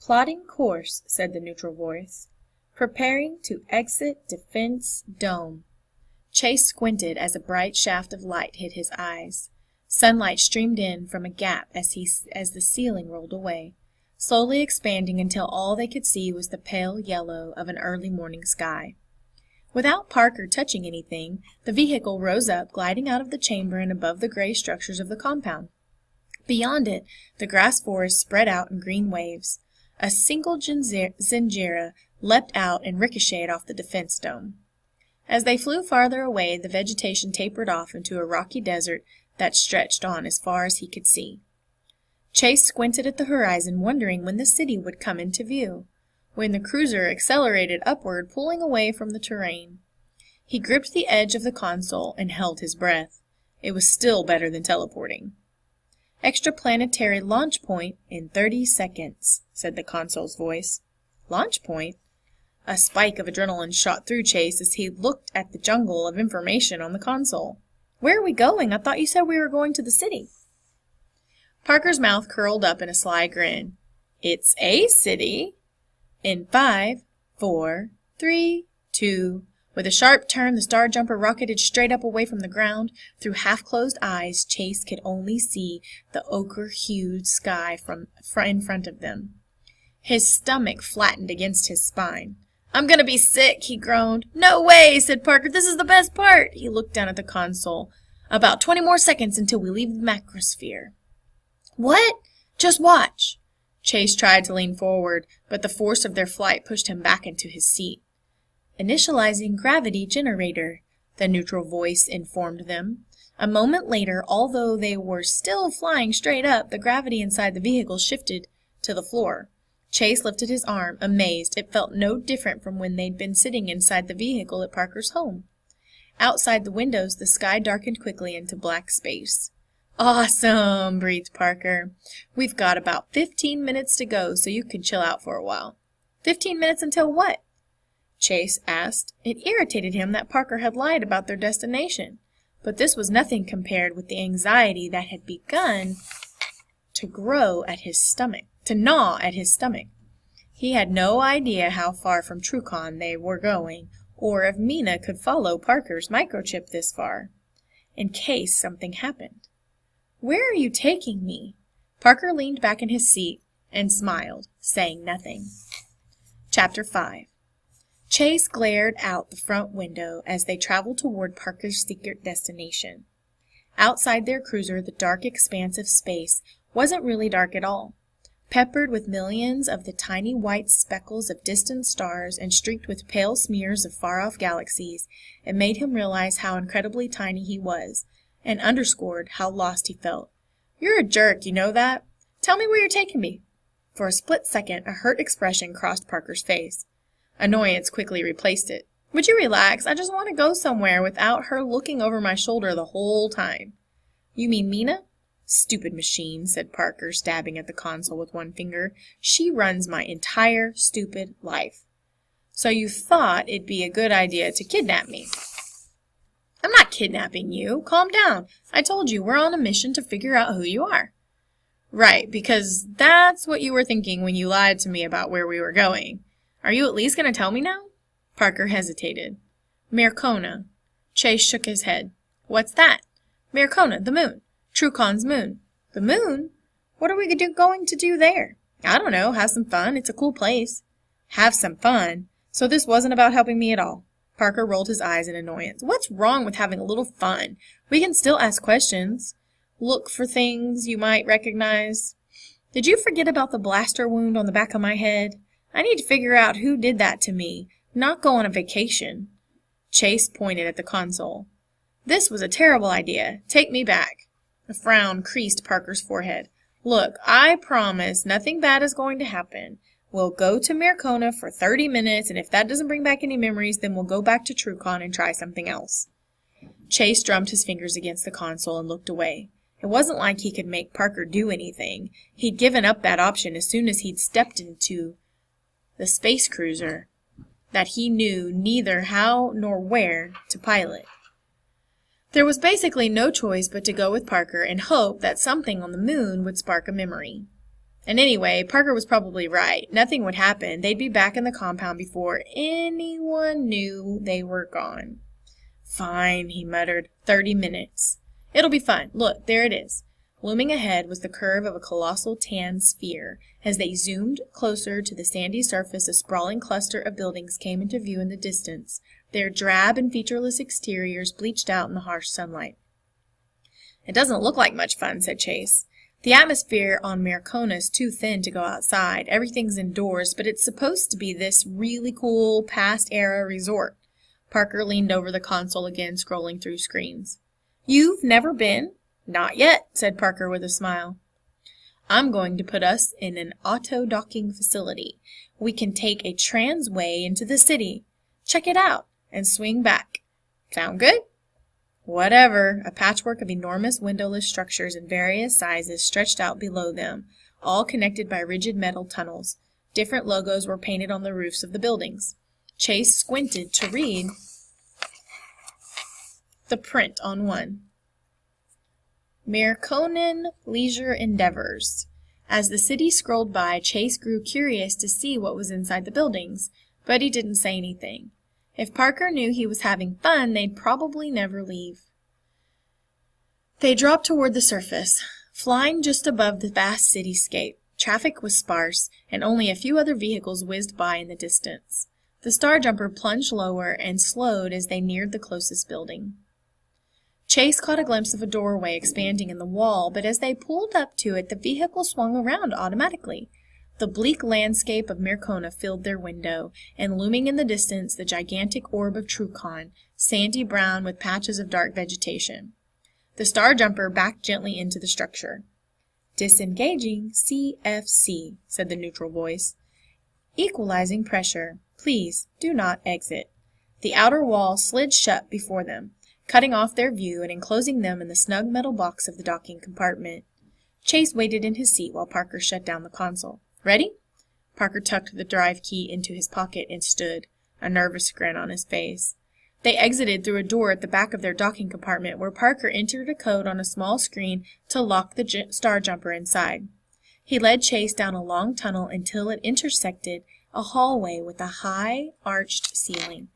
"Plotting course," said the neutral voice. "Preparing to exit defense dome." Chase squinted as a bright shaft of light hit his eyes. Sunlight streamed in from a gap as the ceiling rolled away, slowly expanding until all they could see was the pale yellow of an early morning sky. Without Parker touching anything, the vehicle rose up, gliding out of the chamber and above the gray structures of the compound. Beyond it, the grass forest spread out in green waves. A single Zingira leapt out and ricocheted off the defense dome. As they flew farther away, the vegetation tapered off into a rocky desert that stretched on as far as he could see. Chase squinted at the horizon, wondering when the city would come into view, when the cruiser accelerated upward, pulling away from the terrain. He gripped the edge of the console and held his breath. It was still better than teleporting. "Extraplanetary launch point in 30 seconds, said the console's voice. Launch point? A spike of adrenaline shot through Chase as he looked at the jungle of information on the console. "Where are we going? I thought you said we were going to the city." Parker's mouth curled up in a sly grin. "It's a city." In 5, 4, 3, 2... With a sharp turn, the Star Jumper rocketed straight up away from the ground. Through half-closed eyes, Chase could only see the ochre-hued sky in front of them. His stomach flattened against his spine. "I'm gonna be sick," he groaned. "No way," said Parker. "This is the best part." He looked down at the console. "About 20 more seconds until we leave the macrosphere." "What? Just watch." Chase tried to lean forward, but the force of their flight pushed him back into his seat. "Initializing gravity generator," the neutral voice informed them. A moment later, although they were still flying straight up, the gravity inside the vehicle shifted to the floor. Chase lifted his arm, amazed. It felt no different from when they'd been sitting inside the vehicle at Parker's home. Outside the windows, the sky darkened quickly into black space. "Awesome," breathed Parker. "We've got about 15 minutes to go, so you can chill out for a while." 15 minutes until what? Chase asked. It irritated him that Parker had lied about their destination, but this was nothing compared with the anxiety that had begun to gnaw at his stomach. He had no idea how far from Trucon they were going, or if Mina could follow Parker's microchip this far, in case something happened. "Where are you taking me?" Parker leaned back in his seat and smiled, saying nothing. Chapter 5. Chase glared out the front window as they traveled toward Parker's secret destination. Outside their cruiser, the dark expanse of space wasn't really dark at all. Peppered with millions of the tiny white speckles of distant stars and streaked with pale smears of far-off galaxies, it made him realize how incredibly tiny he was, and underscored how lost he felt. "You're a jerk, you know that? Tell me where you're taking me." For a split second, a hurt expression crossed Parker's face. Annoyance quickly replaced it. "Would you relax? I just want to go somewhere without her looking over my shoulder the whole time." "You mean Mina?" "Stupid machine," said Parker, stabbing at the console with one finger. "She runs my entire stupid life." "So you thought it'd be a good idea to kidnap me?" "I'm not kidnapping you. Calm down. I told you we're on a mission to figure out who you are." "Right, because that's what you were thinking when you lied to me about where we were going. Are you at least going to tell me now?" Parker hesitated. "Mercona." Chase shook his head. "What's that?" "Mercona, the moon. Trucon's moon." "The moon? What are we going to do there?" "I don't know. Have some fun. It's a cool place." "Have some fun? So this wasn't about helping me at all." Parker rolled his eyes in annoyance. "What's wrong with having a little fun? We can still ask questions. Look for things you might recognize. Did you forget about the blaster wound on the back of my head? I need to figure out who did that to me, not go on a vacation." Chase pointed at the console. "This was a terrible idea. Take me back." A frown creased Parker's forehead. "Look, I promise nothing bad is going to happen. We'll go to Mercona for 30 minutes, and if that doesn't bring back any memories, then we'll go back to Trucon and try something else." Chase drummed his fingers against the console and looked away. It wasn't like he could make Parker do anything. He'd given up that option as soon as he'd stepped into the space cruiser that he knew neither how nor where to pilot. There was basically no choice but to go with Parker and hope that something on the moon would spark a memory. And anyway, Parker was probably right. Nothing would happen. They'd be back in the compound before anyone knew they were gone. Fine, he muttered. 30 minutes. It'll be fun. Look, there it is. Looming ahead was the curve of a colossal tan sphere. As they zoomed closer to the sandy surface, a sprawling cluster of buildings came into view in the distance, their drab and featureless exteriors bleached out in the harsh sunlight. It doesn't look like much fun, said Chase. The atmosphere on Marcona's too thin to go outside. Everything's indoors, but it's supposed to be this really cool past-era resort. Parker leaned over the console again, scrolling through screens. You've never been? Not yet, said Parker with a smile. I'm going to put us in an auto-docking facility. We can take a transway into the city. Check it out, and swing back. Sound good? Whatever. A patchwork of enormous windowless structures in various sizes stretched out below them, all connected by rigid metal tunnels. Different logos were painted on the roofs of the buildings. Chase squinted to read the print on one. Marconan Leisure Endeavors. As the city scrolled by, Chase grew curious to see what was inside the buildings, but he didn't say anything. If Parker knew he was having fun, they'd probably never leave. They dropped toward the surface, flying just above the vast cityscape. Traffic was sparse, and only a few other vehicles whizzed by in the distance. The Star Jumper plunged lower and slowed as they neared the closest building. Chase caught a glimpse of a doorway expanding in the wall, but as they pulled up to it, the vehicle swung around automatically. The bleak landscape of Marcona filled their window, and looming in the distance the gigantic orb of Trucon, sandy brown with patches of dark vegetation. The Star Jumper backed gently into the structure. Disengaging CFC, said the neutral voice. Equalizing pressure. Please do not exit. The outer wall slid shut before them, cutting off their view and enclosing them in the snug metal box of the docking compartment. Chase waited in his seat while Parker shut down the console. Ready? Parker tucked the drive key into his pocket and stood, a nervous grin on his face. They exited through a door at the back of their docking compartment where Parker entered a code on a small screen to lock the Star Jumper inside. He led Chase down a long tunnel until it intersected a hallway with a high, arched ceiling.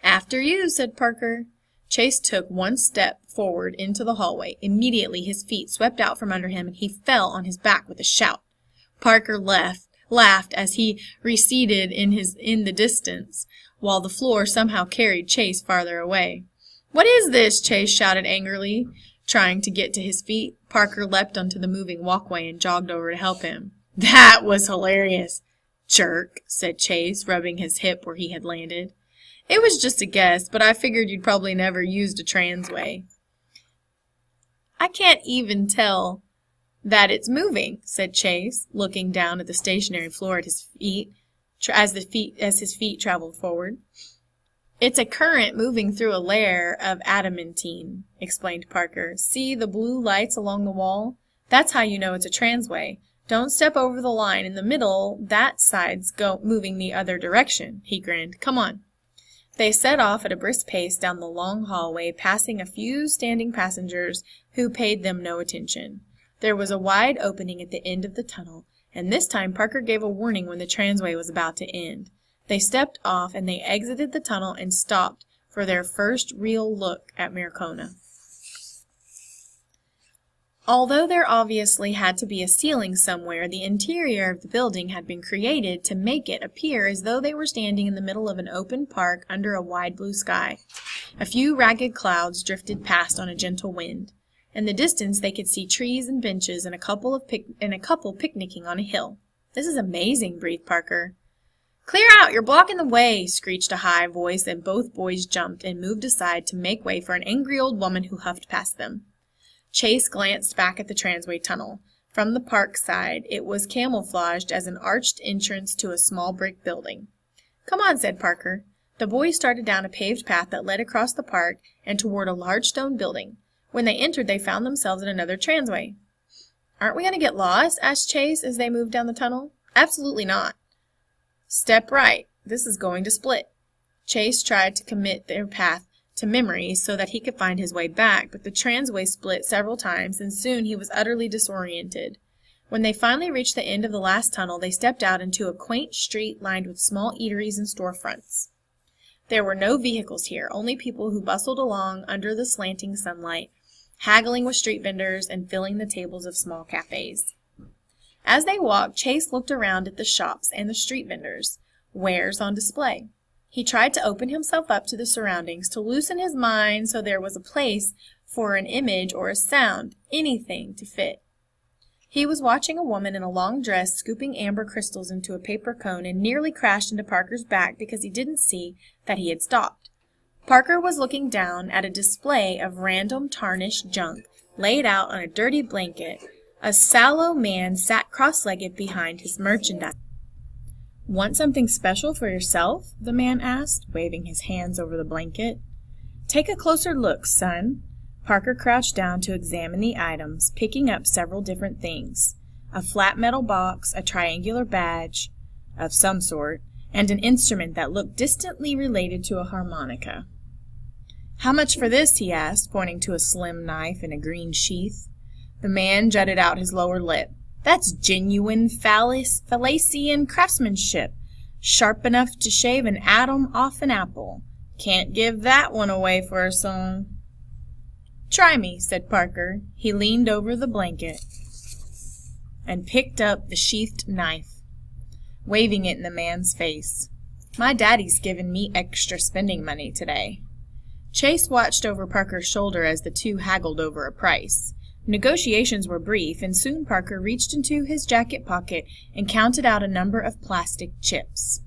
After you, said Parker. Chase took one step forward into the hallway. Immediately his feet swept out from under him and he fell on his back with a shout. Parker laughed as he receded in the distance, while the floor somehow carried Chase farther away. What is this? Chase shouted angrily, trying to get to his feet. Parker leapt onto the moving walkway and jogged over to help him. That was hilarious. Jerk, said Chase, rubbing his hip where he had landed. It was just a guess, but I figured you'd probably never used a transway. I can't even tell that it's moving, said Chase, looking down at the stationary floor at his feet, as his feet traveled forward. It's a current moving through a layer of adamantine, explained Parker. See the blue lights along the wall? That's how you know it's a transway. Don't step over the line in the middle. That side's moving the other direction, he grinned. Come on. They set off at a brisk pace down the long hallway, passing a few standing passengers who paid them no attention. There was a wide opening at the end of the tunnel, and this time Parker gave a warning when the transway was about to end. They stepped off, and they exited the tunnel and stopped for their first real look at Marcona. Although there obviously had to be a ceiling somewhere, the interior of the building had been created to make it appear as though they were standing in the middle of an open park under a wide blue sky. A few ragged clouds drifted past on a gentle wind. In the distance they could see trees and benches and a couple picnicking on a hill. This is amazing, breathed Parker. Clear out! You're blocking the way! Screeched a high voice, and both boys jumped and moved aside to make way for an angry old woman who huffed past them. Chase glanced back at the transway tunnel. From the park side, it was camouflaged as an arched entrance to a small brick building. Come on, said Parker. The boys started down a paved path that led across the park and toward a large stone building. When they entered, they found themselves in another transway. Aren't we going to get lost? Asked Chase as they moved down the tunnel. Absolutely not. Step right. This is going to split. Chase tried to commit their path to memory so that he could find his way back, but the transway split several times, and soon he was utterly disoriented. When they finally reached the end of the last tunnel, they stepped out into a quaint street lined with small eateries and storefronts. There were no vehicles here, only people who bustled along under the slanting sunlight, haggling with street vendors and filling the tables of small cafes. As they walked, Chase looked around at the shops and the street vendors' wares on display. He tried to open himself up to the surroundings, to loosen his mind so there was a place for an image or a sound, anything to fit. He was watching a woman in a long dress scooping amber crystals into a paper cone and nearly crashed into Parker's back because he didn't see that he had stopped. Parker was looking down at a display of random tarnished junk laid out on a dirty blanket. A sallow man sat cross-legged behind his merchandise. "Want something special for yourself?" the man asked, waving his hands over the blanket. "Take a closer look, son." Parker crouched down to examine the items, picking up several different things. A flat metal box, a triangular badge of some sort, and an instrument that looked distantly related to a harmonica. "How much for this?" he asked, pointing to a slim knife in a green sheath. The man jutted out his lower lip. "That's genuine Fallacian craftsmanship, sharp enough to shave an atom off an apple. Can't give that one away for a song." "Try me," said Parker. He leaned over the blanket and picked up the sheathed knife, waving it in the man's face. "My daddy's given me extra spending money today." Chase watched over Parker's shoulder as the two haggled over a price. Negotiations were brief, and soon Parker reached into his jacket pocket and counted out a number of plastic chips.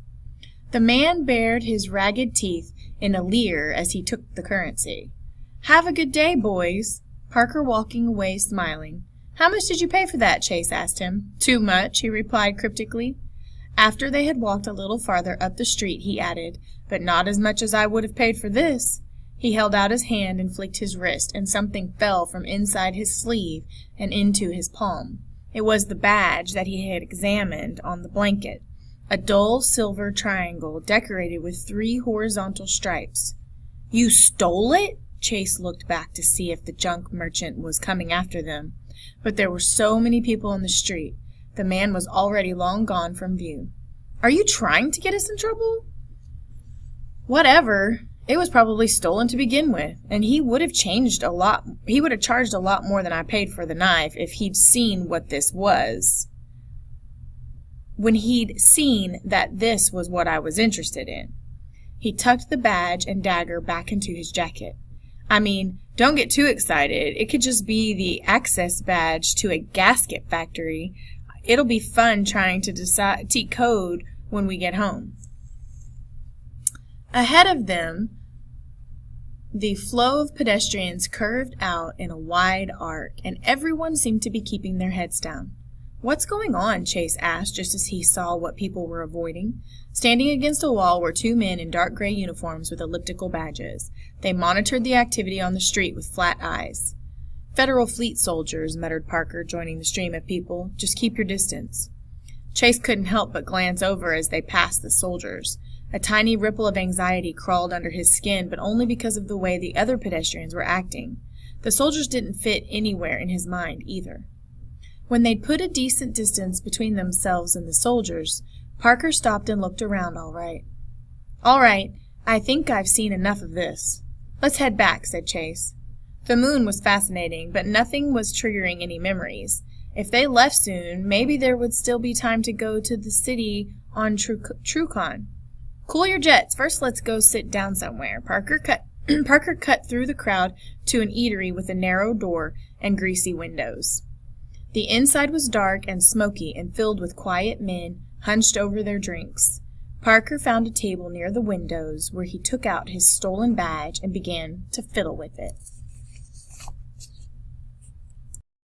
The man bared his ragged teeth in a leer as he took the currency. "Have a good day, boys." Parker walking away smiling. "How much did you pay for that?" Chase asked him. "Too much," he replied cryptically. After they had walked a little farther up the street, he added, "But not as much as I would have paid for this." He held out his hand and flicked his wrist, and something fell from inside his sleeve and into his palm. It was the badge that he had examined on the blanket, a dull silver triangle decorated with 3 horizontal stripes. "You stole it?" Chase looked back to see if the junk merchant was coming after them, but there were so many people in the street. The man was already long gone from view. "Are you trying to get us in trouble?" "Whatever. It was probably stolen to begin with, and he would have charged a lot more than I paid for the knife if he'd seen what this was. When he'd seen that this was what I was interested in." He tucked the badge and dagger back into his jacket. "I mean, don't get too excited. It could just be the access badge to a gasket factory. It'll be fun trying to decode when we get home." Ahead of them, the flow of pedestrians curved out in a wide arc, and everyone seemed to be keeping their heads down. "What's going on?" Chase asked, just as he saw what people were avoiding. Standing against a wall were 2 men in dark gray uniforms with elliptical badges. They monitored the activity on the street with flat eyes. "Federal Fleet soldiers," muttered Parker, joining the stream of people. "Just keep your distance." Chase couldn't help but glance over as they passed the soldiers. A tiny ripple of anxiety crawled under his skin, but only because of the way the other pedestrians were acting. The soldiers didn't fit anywhere in his mind, either. When they'd put a decent distance between themselves and the soldiers, Parker stopped and looked around. All right, I think I've seen enough of this. Let's head back," said Chase. The moon was fascinating, but nothing was triggering any memories. If they left soon, maybe there would still be time to go to the city on Trucon. "Cool your jets. First, let's go sit down somewhere." Parker cut through the crowd to an eatery with a narrow door and greasy windows. The inside was dark and smoky and filled with quiet men hunched over their drinks. Parker found a table near the windows where he took out his stolen badge and began to fiddle with it.